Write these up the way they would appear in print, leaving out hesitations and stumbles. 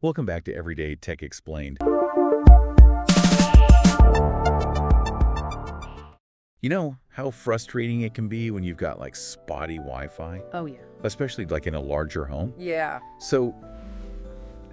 Welcome back to Everyday Tech Explained. You know how frustrating it can be when you've got like spotty Wi-Fi, Oh, yeah. especially like in a larger home? Yeah. So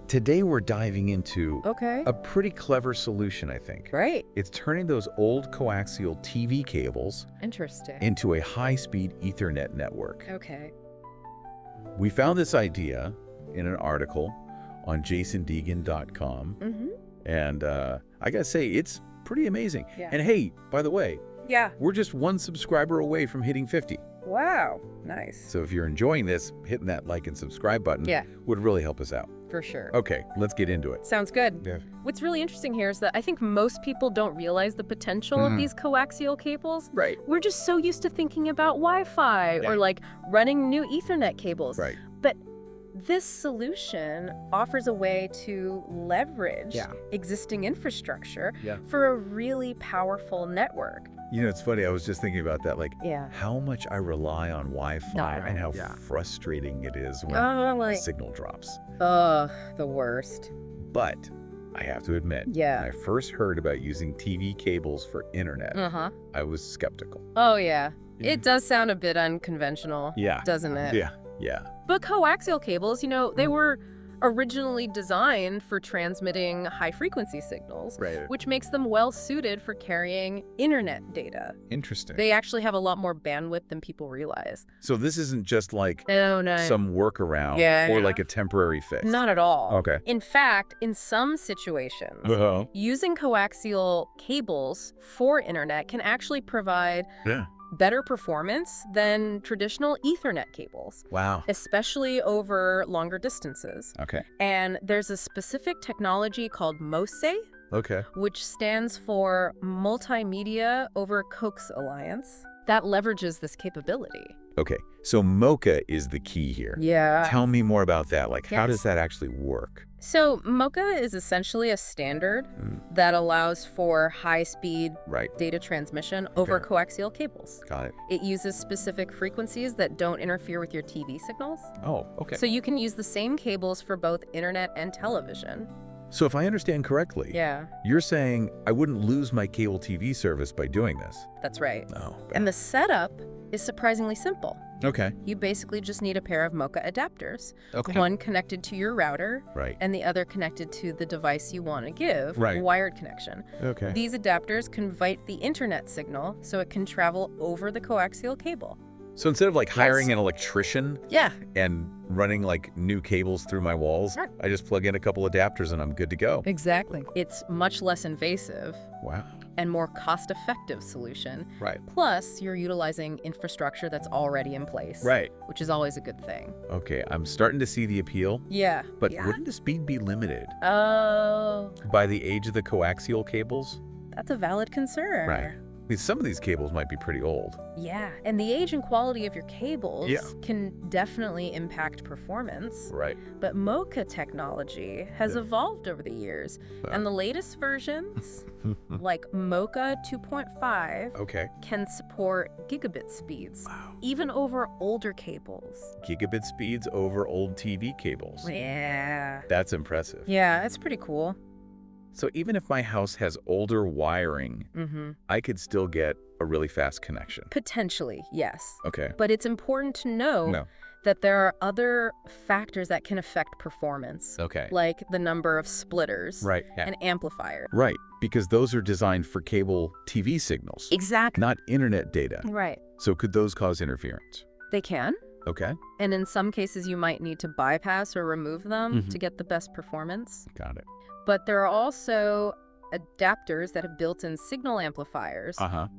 today we're diving into Okay. a pretty clever solution, I think. Great. It's turning those old coaxial TV cables Interesting. into a high-speed Ethernet network. Okay. We found this idea in an article on jasondeegan.com, and I gotta say, it's pretty amazing. Yeah. And hey, by the way, Yeah. we're just one subscriber away from hitting 50. Wow. Nice. So if you're enjoying this, hitting that like and subscribe button would really help us out. For sure. Okay, let's get into it. Sounds good. Yeah. What's really interesting here is that I think most people don't realize the potential of these coaxial cables. Right. We're just so used to thinking about Wi-Fi Yeah. or like running new Ethernet cables. Right. But this solution offers a way to leverage existing infrastructure for a really powerful network. You know, it's funny. I was just thinking about that, like Yeah. how much I rely on Wi-Fi and how frustrating it is when the signal drops. Ugh, the worst. But I have to admit, when I first heard about using TV cables for internet, I was skeptical. Oh, yeah. It does sound a bit unconventional, doesn't it? Yeah. But coaxial cables, you know, they were originally designed for transmitting high-frequency signals, which makes them well-suited for carrying internet data. Interesting. They actually have a lot more bandwidth than people realize. So this isn't just like No. some workaround or like a temporary fix? Not at all. Okay. In fact, in some situations, using coaxial cables for internet can actually provide better performance than traditional Ethernet cables. Wow. Especially over longer distances. Okay. And there's a specific technology called MOSE, which stands for Multimedia over Coax Alliance, that leverages this capability. Okay. So MoCA is the key here. Yeah. Tell me more about that. Like, how does that actually work? So MoCA is essentially a standard that allows for high-speed data transmission over coaxial cables. Got it. It uses specific frequencies that don't interfere with your TV signals. Oh, okay. So you can use the same cables for both internet and television. So if I understand correctly, you're saying I wouldn't lose my cable TV service by doing this? That's right. Oh. And the setup is surprisingly simple. Okay. You basically just need a pair of MoCA adapters. Okay. One connected to your router, and the other connected to the device you want to give, a wired connection. Okay. These adapters convert the internet signal so it can travel over the coaxial cable. So instead of like hiring an electrician and running like new cables through my walls, I just plug in a couple adapters and I'm good to go. Exactly. It's much less invasive. Wow. And more cost-effective solution. Plus, you're utilizing infrastructure that's already in place. Which is always a good thing. Okay, I'm starting to see the appeal. Yeah. But wouldn't the speed be limited? Oh. By the age of the coaxial cables? That's a valid concern. I mean, some of these cables might be pretty old. Yeah, and the age and quality of your cables can definitely impact performance. But MoCA technology has evolved over the years, and the latest versions, like MoCA 2.5, can support gigabit speeds, even over older cables. Gigabit speeds over old TV cables. Yeah. That's impressive. Yeah, that's pretty cool. So even if my house has older wiring, I could still get a really fast connection? Potentially, yes. Okay. But it's important to know that there are other factors that can affect performance. Like the number of splitters and amplifiers. Because those are designed for cable TV signals. Exactly. Not internet data. So could those cause interference? They can. Okay. And in some cases, you might need to bypass or remove them to get the best performance. Got it. But there are also adapters that have built-in signal amplifiers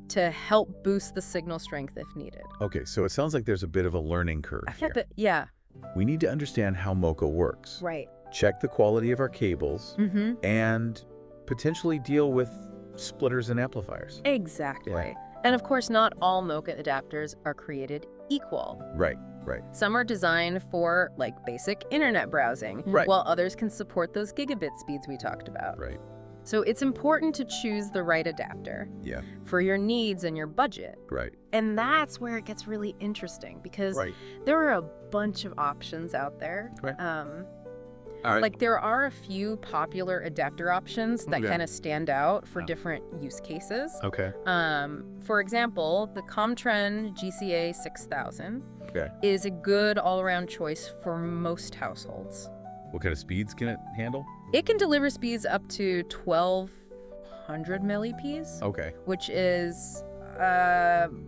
to help boost the signal strength if needed. Okay, so it sounds like there's a bit of a learning curve here. Yeah. We need to understand how MoCA works. Check the quality of our cables and potentially deal with splitters and amplifiers. Exactly. And of course, not all MoCA adapters are created equal. Some are designed for like basic internet browsing, while others can support those gigabit speeds we talked about. So it's important to choose the right adapter for your needs and your budget. And that's where it gets really interesting because there are a bunch of options out there. All right. Like, there are a few popular adapter options that kind of stand out for different use cases. Okay. For example, the Comtren GCA 6000 is a good all-around choice for most households. What kind of speeds can it handle? It can deliver speeds up to 1200 Mbps. Okay. Which is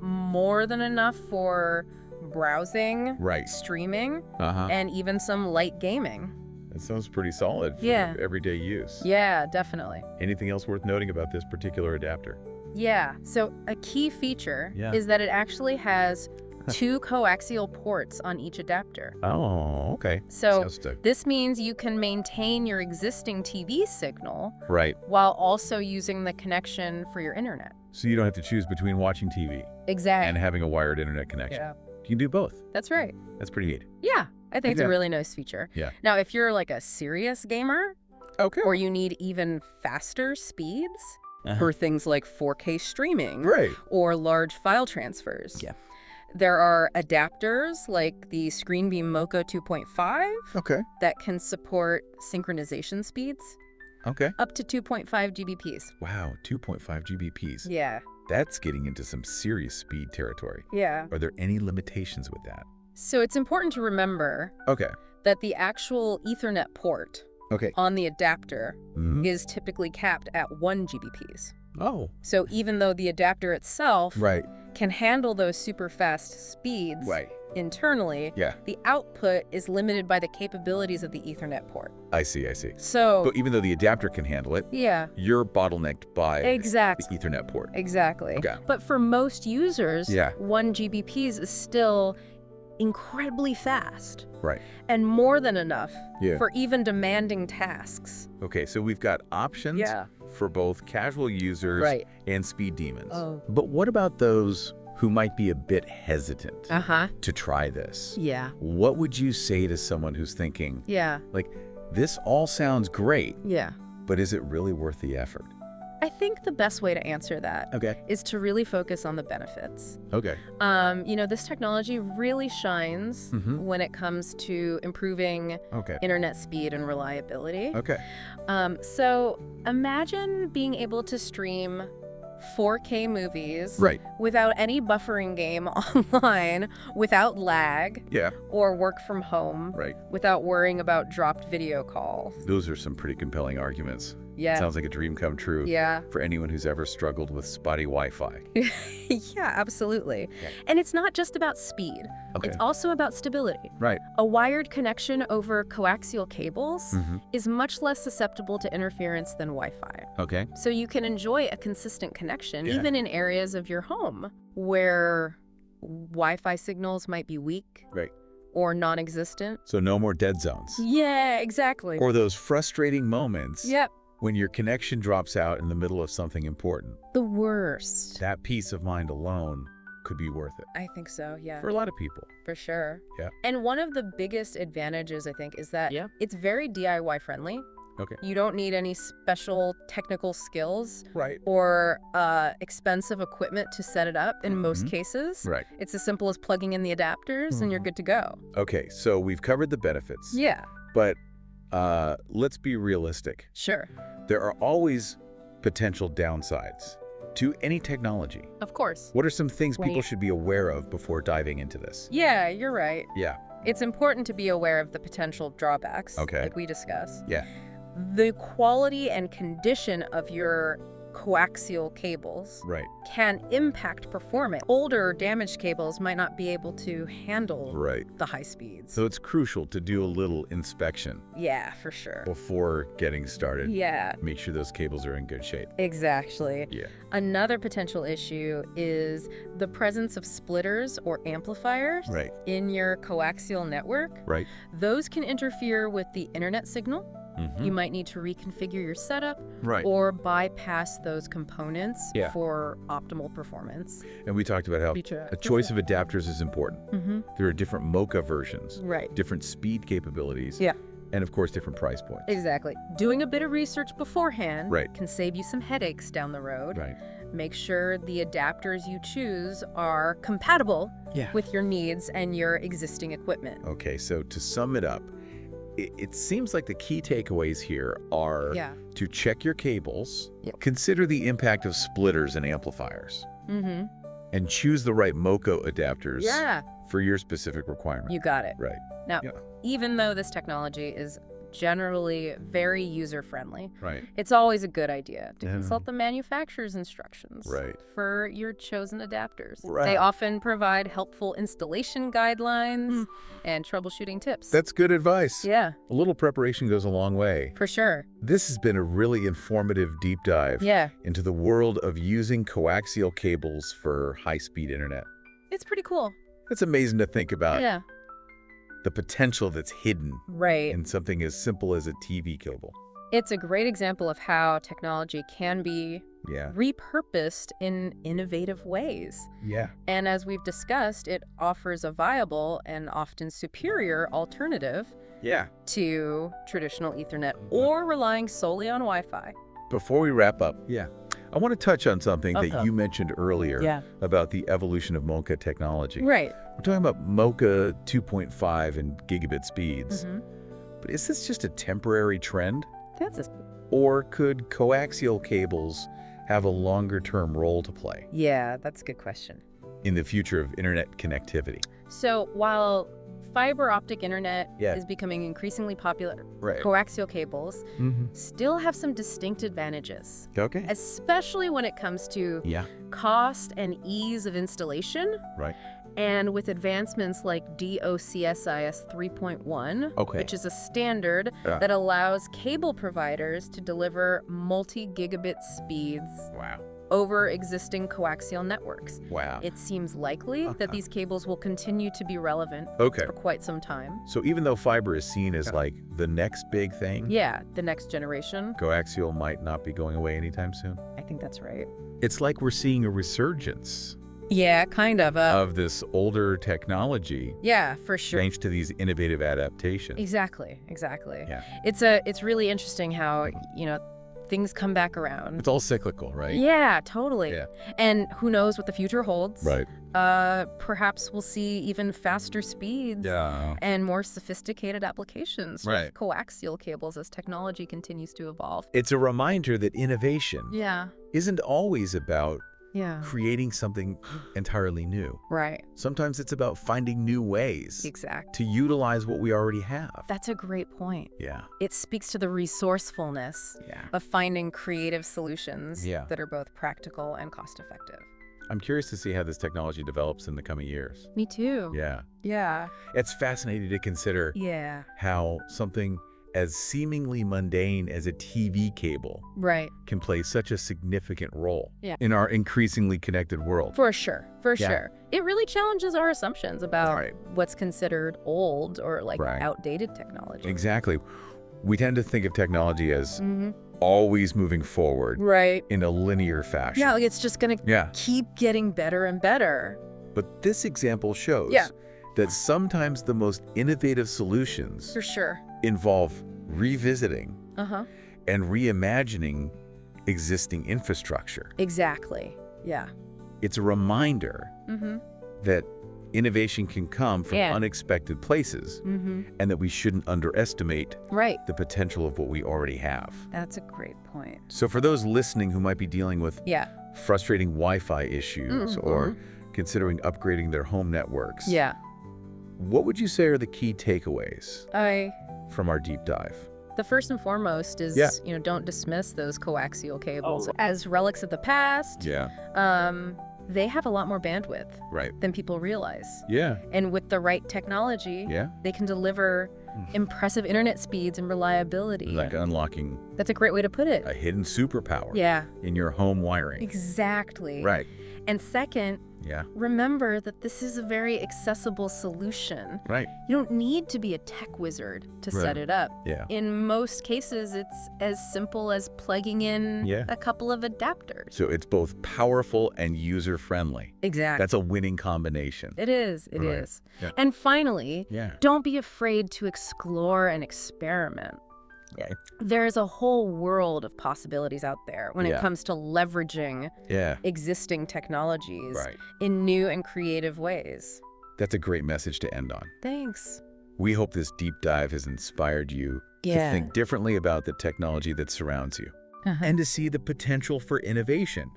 more than enough for browsing, streaming, and even some light gaming. That sounds pretty solid for everyday use. Yeah, definitely. Anything else worth noting about this particular adapter? Yeah, so a key feature is that it actually has 2 coaxial ports on each adapter. Oh, okay. So this means you can maintain your existing TV signal while also using the connection for your internet. So you don't have to choose between watching TV and having a wired internet connection. Yeah. You can do both. That's right. That's pretty neat. Yeah, I think it's a really nice feature. Yeah. Now, if you're like a serious gamer, or you need even faster speeds for things like 4K streaming or large file transfers, there are adapters like the ScreenBeam Mocha 2.5 that can support synchronization speeds up to 2.5 Gbps. Wow, 2.5 Gbps. Yeah. That's getting into some serious speed territory. Yeah. Are there any limitations with that? So it's important to remember that the actual Ethernet port on the adapter is typically capped at 1 Gbps. Oh. So even though the adapter itself can handle those super fast speeds internally, the output is limited by the capabilities of the Ethernet port. I see. So, but even though the adapter can handle it, you're bottlenecked by the Ethernet port. Exactly. But for most users, 1 Gbps is still incredibly fast. And more than enough for even demanding tasks. Okay, so we've got options for both casual users and speed demons. But what about those who might be a bit hesitant to try this? What would you say to someone who's thinking, like, this all sounds great, but is it really worth the effort? I think the best way to answer that is to really focus on the benefits. You know, this technology really shines when it comes to improving internet speed and reliability. So imagine being able to stream 4K movies without any buffering game online, without lag, or work from home without worrying about dropped video calls. Those are some pretty compelling arguments. Sounds like a dream come true for anyone who's ever struggled with spotty Wi-Fi. Yeah, absolutely. And it's not just about speed. It's also about stability. A wired connection over coaxial cables is much less susceptible to interference than Wi-Fi. So you can enjoy a consistent connection even in areas of your home where Wi-Fi signals might be weak or non-existent. So no more dead zones. Yeah, exactly. Or those frustrating moments when your connection drops out in the middle of something important. The worst. That peace of mind alone could be worth it. I think so, yeah. For a lot of people. For sure. Yeah. And one of the biggest advantages, I think, is that it's very DIY friendly. You don't need any special technical skills or expensive equipment to set it up in most cases. It's as simple as plugging in the adapters and you're good to go. Okay, so we've covered the benefits. But let's be realistic. Sure. There are always potential downsides to any technology. Of course. What are some things people should be aware of before diving into this? Yeah, you're right. Yeah. It's important to be aware of the potential drawbacks, like we discussed. Yeah. The quality and condition of your coaxial cables can impact performance. Older damaged cables might not be able to handle the high speeds. So it's crucial to do a little inspection. Yeah, for sure. Before getting started. Yeah. Make sure those cables are in good shape. Exactly. Yeah. Another potential issue is the presence of splitters or amplifiers in your coaxial network. Those can interfere with the internet signal. You might need to reconfigure your setup or bypass those components for optimal performance. And we talked about how a choice of adapters is important. There are different Mocha versions, different speed capabilities, and of course different price points. Exactly. Doing a bit of research beforehand can save you some headaches down the road. Make sure the adapters you choose are compatible with your needs and your existing equipment. Okay, so to sum it up, it seems like the key takeaways here are to check your cables, consider the impact of splitters and amplifiers, and choose the right MoCo adapters for your specific requirement. You got it. Right. Now, even though this technology is generally very user-friendly, it's always a good idea to consult the manufacturer's instructions for your chosen adapters. They often provide helpful installation guidelines and troubleshooting tips. That's good advice. Yeah. A little preparation goes a long way. For sure. This has been a really informative deep dive into the world of using coaxial cables for high-speed internet. It's pretty cool. It's amazing to think about. The potential that's hidden in something as simple as a TV cable. It's a great example of how technology can be repurposed in innovative ways. And as we've discussed, it offers a viable and often superior alternative to traditional Ethernet or relying solely on Wi-Fi. Before we wrap up, I want to touch on something that you mentioned earlier about the evolution of MoCA technology. Right. We're talking about MoCA 2.5 and gigabit speeds. But is this just a temporary trend? Or could coaxial cables have a longer-term role to play? Yeah, that's a good question. In the future of internet connectivity. So while fiber optic internet is becoming increasingly popular, coaxial cables still have some distinct advantages. Especially when it comes to cost and ease of installation. And with advancements like DOCSIS 3.1, which is a standard that allows cable providers to deliver multi-gigabit speeds over existing coaxial networks. It seems likely that these cables will continue to be relevant for quite some time. So even though fiber is seen as like the next big thing, the next generation, coaxial might not be going away anytime soon. I think that's right. It's like we're seeing a resurgence. Kind of. Of this older technology. For sure. Thanks to these innovative adaptations. Exactly. It's really interesting how, things come back around. It's all cyclical, right? Yeah, totally. And who knows what the future holds. Perhaps we'll see even faster speeds and more sophisticated applications with coaxial cables as technology continues to evolve. It's a reminder that innovation isn't always about creating something entirely new. Sometimes it's about finding new ways to utilize what we already have. That's a great point. It speaks to the resourcefulness of finding creative solutions that are both practical and cost-effective. I'm curious to see how this technology develops in the coming years. Me too. It's fascinating to consider how something as seemingly mundane as a TV cable can play such a significant role in our increasingly connected world. For sure. It really challenges our assumptions about what's considered old or outdated technology. Exactly. We tend to think of technology as always moving forward in a linear fashion. It's just going to keep getting better and better. But this example shows that sometimes the most innovative solutions involve revisiting and reimagining existing infrastructure. It's a reminder that innovation can come from unexpected places and that we shouldn't underestimate the potential of what we already have. That's a great point. So for those listening who might be dealing with frustrating Wi-Fi issues or considering upgrading their home networks, what would you say are the key takeaways from our deep dive? The first and foremost is, don't dismiss those coaxial cables as relics of the past. They have a lot more bandwidth than people realize. And with the right technology, they can deliver impressive internet speeds and reliability. Like unlocking... That's a great way to put it. A hidden superpower in your home wiring. Exactly. And second, remember that this is a very accessible solution. You don't need to be a tech wizard to set it up. In most cases, it's as simple as plugging in a couple of adapters. So it's both powerful and user-friendly. Exactly. That's a winning combination. It is. It is. And finally, don't be afraid to explore and experiment. There's a whole world of possibilities out there when it comes to leveraging existing technologies in new and creative ways. That's a great message to end on. Thanks. We hope this deep dive has inspired you to think differently about the technology that surrounds you. And to see the potential for innovation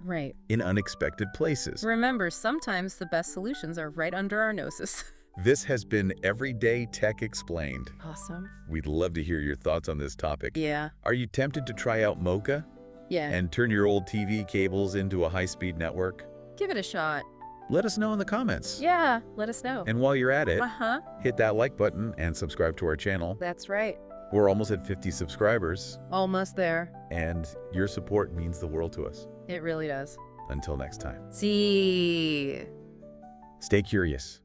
in unexpected places. Remember, sometimes the best solutions are right under our noses. This has been Everyday Tech Explained. Awesome. We'd love to hear your thoughts on this topic. Yeah. Are you tempted to try out Mocha? Yeah. And turn your old TV cables into a high-speed network? Give it a shot. Let us know in the comments. Yeah, let us know. And while you're at it, hit that like button and subscribe to our channel. That's right. We're almost at 50 subscribers. Almost there. And your support means the world to us. It really does. Until next time. See. Stay curious.